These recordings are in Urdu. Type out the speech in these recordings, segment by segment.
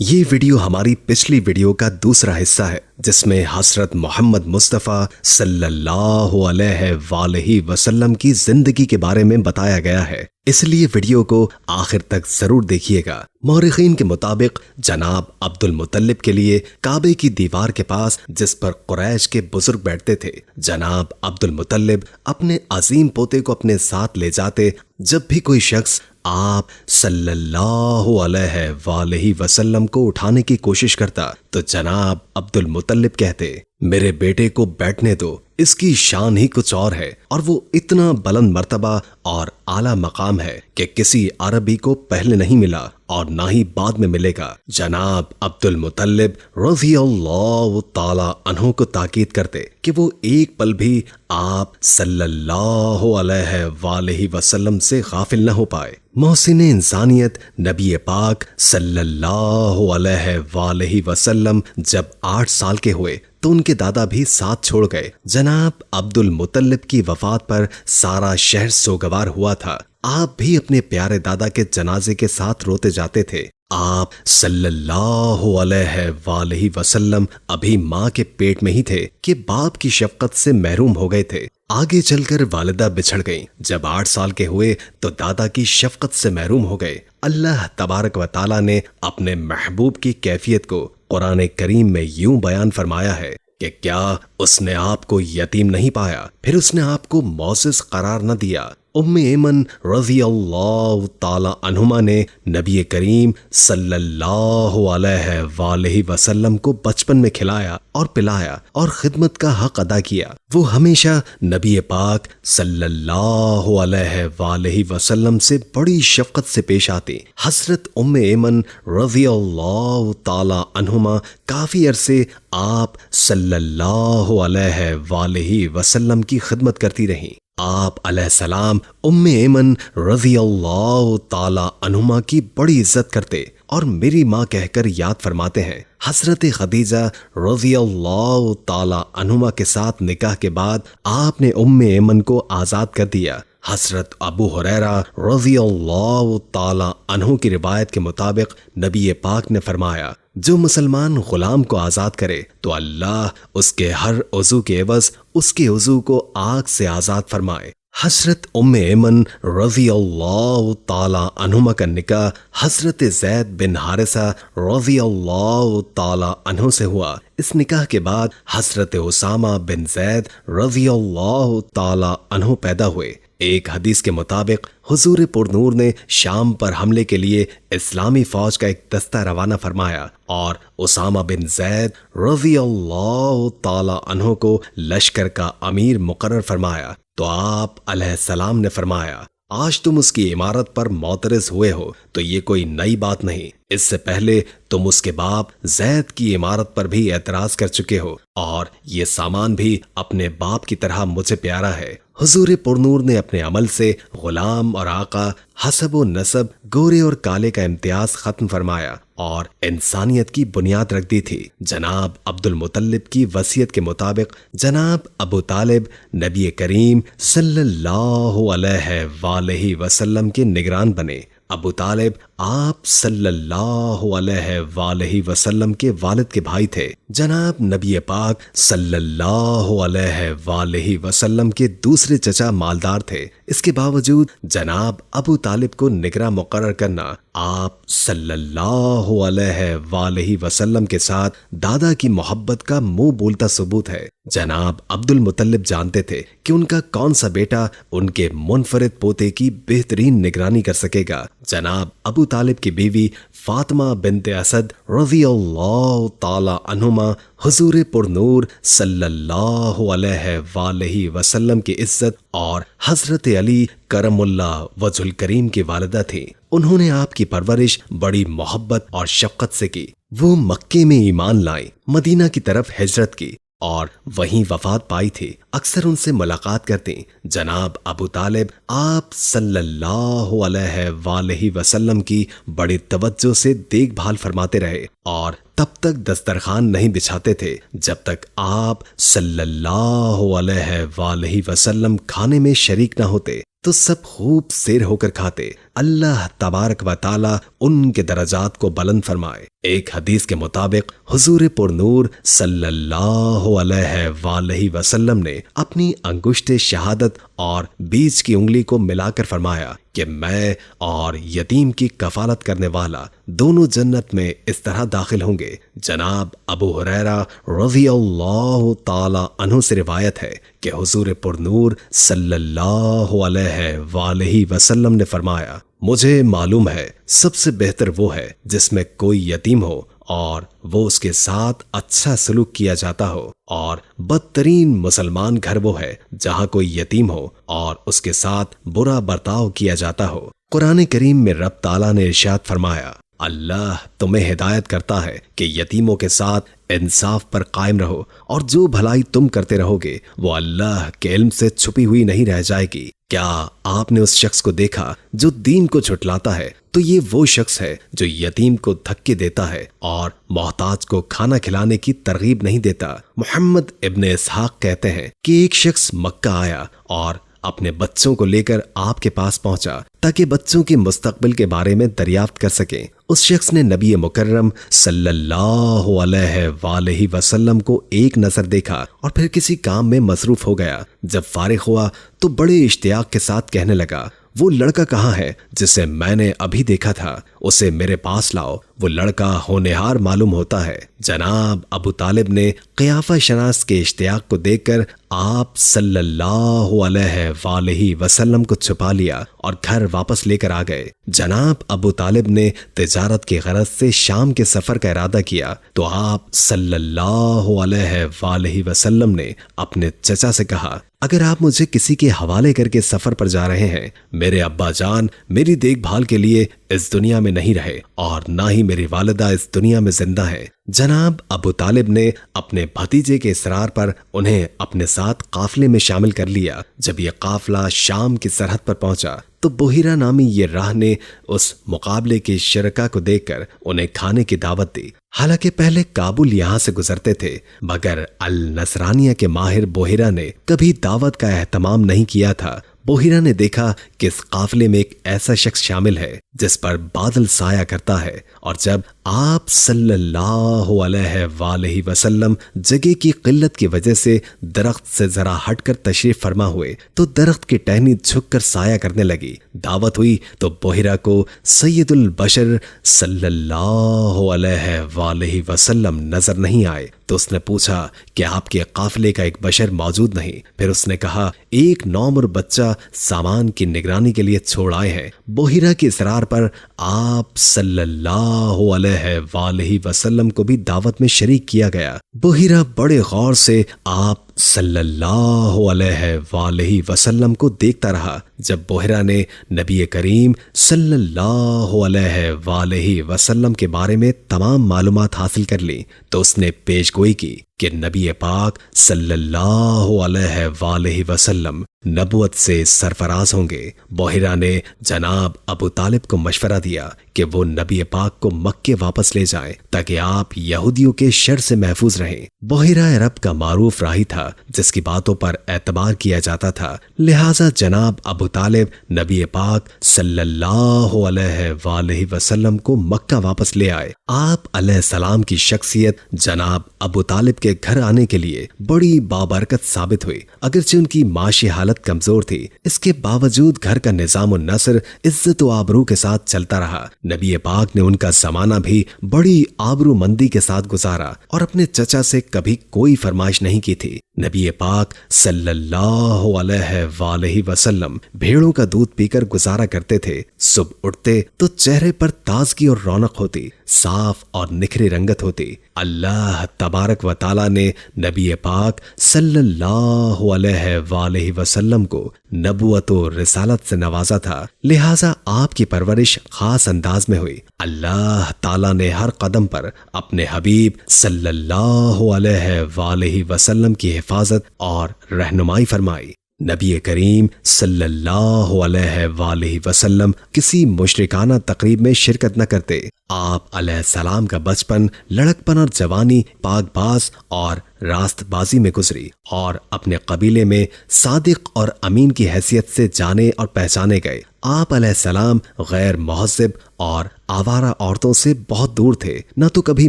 یہ ویڈیو ہماری پچھلی ویڈیو کا دوسرا حصہ ہے جس میں حضرت محمد مصطفیٰ صلی اللہ علیہ وآلہ وسلم کی زندگی کے بارے میں بتایا گیا ہے، اس لیے ویڈیو کو آخر تک ضرور دیکھیے گا۔ مورخین کے مطابق جناب عبد المطلب کے لیے کعبے کی دیوار کے پاس جس پر قریش کے بزرگ بیٹھتے تھے، جناب عبد المطلب اپنے عظیم پوتے کو اپنے ساتھ لے جاتے۔ جب بھی کوئی شخص آپ صلی اللہ علیہ وآلہ وسلم کو اٹھانے کی کوشش کرتا تو جناب عبد المطلب کہتے، میرے بیٹے کو بیٹھنے دو، اس کی شان ہی کچھ اور ہے اور وہ اتنا بلند مرتبہ اور اعلیٰ مقام ہے کہ کسی عربی کو پہلے نہیں ملا اور نہ ہی بعد میں ملے گا۔ جناب عبد المطلب رضی اللہ تعالی عنہ کو تاکید کرتے کہ وہ ایک پل بھی آپ صلی اللہ علیہ وآلہ وسلم سے غافل نہ ہو پائے۔ محسن انسانیت نبی پاک صلی اللہ علیہ وآلہ وسلم جب 8 سال کے ہوئے تو ان کے دادا بھی ساتھ چھوڑ گئے۔ جناب عبد المطلب کی وفات پر سارا شہر سوگوار ہوا تھا۔ آپ بھی اپنے پیارے دادا کے جنازے کے ساتھ روتے جاتے تھے۔ آپ صلی اللہ علیہ وآلہ وسلم ابھی ماں کے پیٹ میں ہی تھے کہ باپ کی شفقت سے محروم ہو گئے تھے۔ آگے چل کر والدہ بچھڑ گئیں۔ جب 8 سال کے ہوئے تو دادا کی شفقت سے محروم ہو گئے۔ اللہ تبارک و تعالی نے اپنے محبوب کی کیفیت کو قرآن کریم میں یوں بیان فرمایا ہے کہ کیا اس نے آپ کو یتیم نہیں پایا، پھر اس نے آپ کو معزز قرار نہ دیا۔ ام ایمن رضی اللہ تعالی عنہما نے نبی کریم صلی اللہ علیہ وآلہ وسلم کو بچپن میں کھلایا اور پلایا اور خدمت کا حق ادا کیا۔ وہ ہمیشہ نبی پاک صلی اللہ علیہ وآلہ وسلم سے بڑی شفقت سے پیش آتی۔ حضرت ام ایمن رضی اللہ تعالی عنہما کافی عرصے آپ صلی اللہ علیہ وآلہ وسلم کی خدمت کرتی رہیں۔ آپ علیہ السلام ام ایمن رضی اللہ تعالی عنہما کی بڑی عزت کرتے اور میری ماں کہہ کر یاد فرماتے ہیں۔ حضرت خدیجہ رضی اللہ تعالی عنہما کے ساتھ نکاح کے بعد آپ نے ام ایمن کو آزاد کر دیا۔ حضرت ابو ہریرہ رضی اللہ تعالی عنہ کی روایت کے مطابق نبی پاک نے فرمایا، جو مسلمان غلام کو آزاد کرے تو اللہ اس کے ہر عضو کے عوض اس کے عضو کو آگ سے آزاد فرمائے۔ حضرت ام ایمن رضی اللہ تعالی عنہما کا نکاح حضرت زید بن حارثہ رضی اللہ تعالی عنہ سے ہوا۔ اس نکاح کے بعد حضرت اسامہ بن زید رضی اللہ تعالی عنہ پیدا ہوئے۔ ایک حدیث کے مطابق حضور پرنور نے شام پر حملے کے لیے اسلامی فوج کا ایک دستہ روانہ فرمایا اور اسامہ بن زید رضی اللہ تعالی عنہ کو لشکر کا امیر مقرر فرمایا تو آپ علیہ السلام نے فرمایا، آج تم اس کی عمارت پر معترض ہوئے ہو تو یہ کوئی نئی بات نہیں، اس سے پہلے تم اس کے باپ زید کی عمارت پر بھی اعتراض کر چکے ہو اور یہ سامان بھی اپنے باپ کی طرح مجھے پیارا ہے۔ حضور پرنور نے اپنے عمل سے غلام اور آقا، حسب و نسب، گورے اور کالے کا امتیاز ختم فرمایا اور انسانیت کی بنیاد رکھ دی تھی۔ جناب عبد المطلب کی وصیت کے مطابق جناب ابو طالب نبی کریم صلی اللہ علیہ وآلہ وسلم کے نگران بنے۔ ابو طالب آپ صلی اللہ علیہ وآلہ وسلم کے والد کے بھائی تھے۔ جناب نبی پاک صلی اللہ علیہ وآلہ وسلم کے دوسرے چچا مالدار تھے۔ اس کے باوجود جناب ابو طالب کو نگراں مقرر کرنا آپ صلی اللہ علیہ وآلہ وسلم کے ساتھ دادا کی محبت کا منہ بولتا ثبوت ہے۔ جناب عبد المطلب جانتے تھے کہ ان کا کون سا بیٹا ان کے منفرد پوتے کی بہترین نگرانی کر سکے گا۔ جناب ابو طالب کی بیوی فاطمہ بنت اسد رضی اللہ تعالی عنہما حضور پرنور صلی اللہ علیہ وآلہ وسلم کی عزت اور حضرت علی کرم اللہ وجہ الکریم کی والدہ تھی۔ انہوں نے آپ کی پرورش بڑی محبت اور شفقت سے کی۔ وہ مکے میں ایمان لائیں، مدینہ کی طرف ہجرت کی اور وہیں وفات پائی تھی۔ اکثر ان سے ملاقات کرتے۔ جناب ابو طالب آپ صلی اللہ علیہ وآلہ وسلم کی بڑی توجہ سے دیکھ بھال فرماتے رہے اور تب تک دسترخوان نہیں بچھاتے تھے جب تک آپ صلی اللہ علیہ وآلہ وسلم کھانے میں شریک نہ ہوتے۔ تو سب خوب سیر ہو کر کھاتے۔ اللہ تبارک و تعالی ان کے درجات کو بلند فرمائے۔ ایک حدیث کے مطابق حضور پر نور صلی اللہ علیہ وآلہ وسلم نے اپنی انگشت شہادت اور بیچ کی انگلی کو ملا کر فرمایا کہ میں اور یتیم کی کفالت کرنے والا دونوں جنت میں اس طرح داخل ہوں گے۔ جناب ابو ہریرہ رضی اللہ تعالی عنہ سے روایت ہے کہ حضور پر نور صلی اللہ علیہ وآلہ وسلم نے فرمایا، مجھے معلوم ہے سب سے بہتر وہ ہے جس میں کوئی یتیم ہو اور وہ اس کے ساتھ اچھا سلوک کیا جاتا ہو، اور بدترین مسلمان گھر وہ ہے جہاں کوئی یتیم ہو اور اس کے ساتھ برا برتاؤ کیا جاتا ہو۔ قرآن کریم میں رب تعالیٰ نے ارشاد فرمایا، اللہ تمہیں ہدایت کرتا ہے کہ یتیموں کے ساتھ انصاف پر قائم رہو، اور جو بھلائی تم کرتے رہو گے وہ اللہ کے علم سے چھپی ہوئی نہیں رہ جائے گی۔ کیا آپ نے اس شخص کو دیکھا جو دین کو جھٹلاتا ہے؟ تو یہ وہ شخص ہے جو یتیم کو دھکے دیتا ہے اور محتاج کو کھانا کھلانے کی ترغیب نہیں دیتا۔ محمد ابن اسحاق کہتے ہیں کہ ایک شخص مکہ آیا اور اپنے بچوں کو لے کر آپ کے پاس پہنچا تاکہ بچوں کے مستقبل کے بارے میں دریافت کر سکیں۔ اس شخص نے نبی مکرم صلی اللہ علیہ وآلہ وسلم کو ایک نظر دیکھا اور پھر کسی کام میں مصروف ہو گیا۔ جب فارغ ہوا تو بڑے اشتیاق کے ساتھ کہنے لگا، وہ لڑکا کہاں ہے جسے میں نے ابھی دیکھا تھا؟ اسے میرے پاس لاؤ، وہ لڑکا ہونہار معلوم ہوتا ہے۔ جناب ابو طالب نے قیافہ شناس کے اشتیاق کو دیکھ کر آپ صلی اللہ علیہ وآلہ وسلم کو چھپا لیا اور گھر واپس لے کر آ گئے۔ جناب ابو طالب نے تجارت کی غرض سے شام کے سفر کا ارادہ کیا تو آپ صلی اللہ علیہ وآلہ وسلم نے اپنے چچا سے کہا، اگر آپ مجھے کسی کے حوالے کر کے سفر پر جا رہے ہیں، میرے ابا جان میری دیکھ بھال کے لیے اس دنیا میں نہیں رہے اور نہ ہی میری والدہ اس دنیا میں زندہ ہے۔ جناب ابو طالب نے اپنے بھتیجے کے اصرار پر انہیں اپنے ساتھ قافلے میں شامل کر لیا۔ جب یہ قافلہ شام کی سرحد پر پہنچا تو بحیرہ نامی یہ راہ نے اس مقابلے کے شرکا کو دیکھ کر انہیں کھانے کی دعوت دی۔ حالانکہ پہلے کابل یہاں سے گزرتے تھے، مگر النصرانیہ کے ماہر بحیرہ نے کبھی دعوت کا اہتمام نہیں کیا تھا۔ بحیرہ نے دیکھا کہ اس قافلے میں ایک ایسا شخص شامل ہے جس پر بادل سایہ کرتا ہے، اور جب آپ صلی اللہ علیہ وآلہ وسلم جگہ کی قلت کی وجہ سے درخت سے ذرا ہٹ کر تشریف فرما ہوئے تو درخت کی ٹہنی جھک کر سایہ کرنے لگی۔ دعوت ہوئی تو بحیرہ کو سید البشر صلی اللہ علیہ وآلہ وسلم نظر نہیں آئے تو اس نے پوچھا کہ آپ کے قافلے کا ایک بشر موجود نہیں؟ پھر اس نے کہا، ایک نومر بچہ سامان کی نگرانی کے لیے چھوڑ آئے ہیں۔ بحیرہ کے اصرار پر آپ صلی اللہ علیہ وآلہ وسلم کو بھی دعوت میں شریک کیا گیا۔ بحیرہ بڑے غور سے آپ صلی اللہ علیہ وآلہ وسلم کو دیکھتا رہا۔ جب بحیرہ نے نبی کریم صلی اللہ علیہ وآلہ وسلم کے بارے میں تمام معلومات حاصل کر لی تو اس نے پیش گوئی کی کہ نبی پاک صلی اللہ علیہ وآلہ وسلم نبوت سے سرفراز ہوں گے۔ بحیرہ نے جناب ابو طالب کو مشورہ دیا کہ وہ نبی پاک کو مکے واپس لے جائیں تاکہ آپ یہودیوں کے شر سے محفوظ رہیں۔ بحیرہ عرب کا معروف راہی تھا جس کی باتوں پر اعتبار کیا جاتا تھا، لہٰذا جناب ابو طالب نبی پاک صلی اللہ علیہ وآلہ وسلم کو مکہ واپس لے آئے۔ آپ علیہ السلام کی شخصیت جناب ابو طالب کے گھر آنے کے لیے بڑی بابرکت ثابت ہوئی۔ اگرچہ ان کی معاشی حالت کمزور تھی، اس کے باوجود گھر کا نظام و نثر عزت و آبرو کے ساتھ چلتا رہا۔ نبی پاک نے ان کا زمانہ بھی بڑی آبرو مندی کے ساتھ گزارا اور اپنے چچا سے کبھی کوئی فرمائش نہیں کی تھی۔ نبی پاک صلی اللہ علیہ وآلہ وسلم بھیڑوں کا دودھ پی کر گزارا کرتے تھے۔ صبح اٹھتے تو چہرے پر تازگی اور رونق ہوتی، صاف اور نکھری رنگت ہوتی۔ اللہ تبارک و تعالی نے نبی پاک صلی اللہ علیہ وآلہ وسلم کو نبوت و رسالت سے نوازا تھا، لہٰذا آپ کی پرورش خاص انداز میں ہوئی۔ اللہ تعالی نے ہر قدم پر اپنے حبیب صلی اللہ علیہ وآلہ وسلم کی حفاظت اور رہنمائی فرمائی۔ نبی کریم صلی اللہ علیہ وآلہ وسلم کسی مشرکانہ تقریب میں شرکت نہ کرتے۔ آپ علیہ السلام کا بچپن، لڑکپن اور جوانی پاک باز اور راست بازی میں گزری اور اپنے قبیلے میں صادق اور امین کی حیثیت سے جانے اور پہچانے گئے۔ آپ علیہ السلام غیر مہذب اور آوارہ عورتوں سے بہت دور تھے، نہ تو کبھی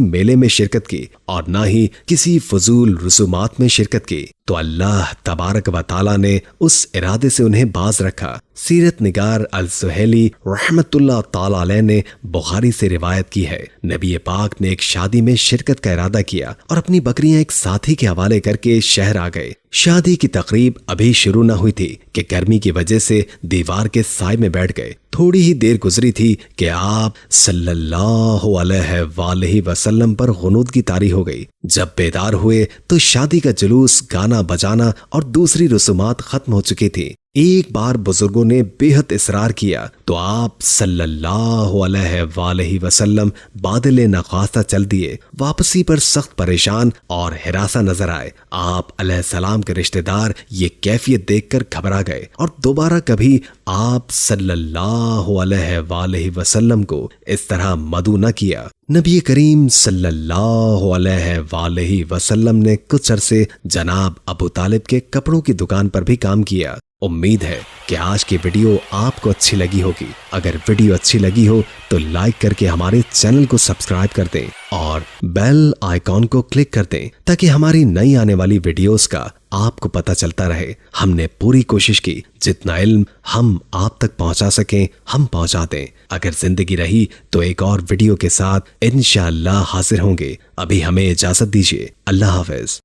میلے میں شرکت کی اور نہ ہی کسی فضول رسومات میں شرکت کی، تو اللہ تبارک و تعالی نے اس ارادے سے انہیں باز رکھا۔ سیرت نگار السہیلی رحمت اللہ تعالی علیہ نے بخاری سے روایت کی ہے، نبی پاک نے ایک شادی میں شرکت کا ارادہ کیا اور اپنی بکریاں ایک ساتھی کے حوالے کر کے شہر آ گئے۔ شادی کی تقریب ابھی شروع نہ ہوئی تھی کہ گرمی کی وجہ سے دیوار کے سائے میں بیٹھ گئے۔ تھوڑی ہی دیر گزری تھی کہ آپ صلی اللہ علیہ وآلہ وسلم پر غنودگی طاری ہو گئی۔ جب بیدار ہوئے تو شادی کا جلوس، گانا بجانا اور دوسری رسومات ختم ہو چکی تھی۔ ایک بار بزرگوں نے بے حد اصرار کیا تو آپ صلی اللہ علیہ وآلہ وسلم بادل نخواستہ چل دیے۔ واپسی پر سخت پریشان اور ہراساں نظر آئے۔ آپ علیہ السلام کے رشتہ دار یہ کیفیت دیکھ کر گھبرا گئے اور دوبارہ کبھی آپ صلی اللہ علیہ وآلہ وسلم کو اس طرح مدعو نہ کیا۔ نبی کریم صلی اللہ علیہ وآلہ وسلم نے کچھ عرصے جناب ابو طالب کے کپڑوں کی دکان پر بھی کام کیا۔ امید ہے کہ آج کی ویڈیو آپ کو اچھی لگی ہوگی۔ اگر ویڈیو اچھی لگی ہو تو لائک کر کے ہمارے چینل کو سبسکرائب کر دیں اور بیل آئیکن کو کلک کر دیں تاکہ ہماری نئی آنے والی ویڈیوز کا آپ کو پتہ چلتا رہے۔ ہم نے پوری کوشش کی جتنا علم ہم آپ تک پہنچا سکیں ہم پہنچا دیں۔ اگر زندگی رہی تو ایک اور ویڈیو کے ساتھ انشاءاللہ حاضر ہوں گے۔ ابھی ہمیں اجازت دیجیے۔ اللہ حافظ۔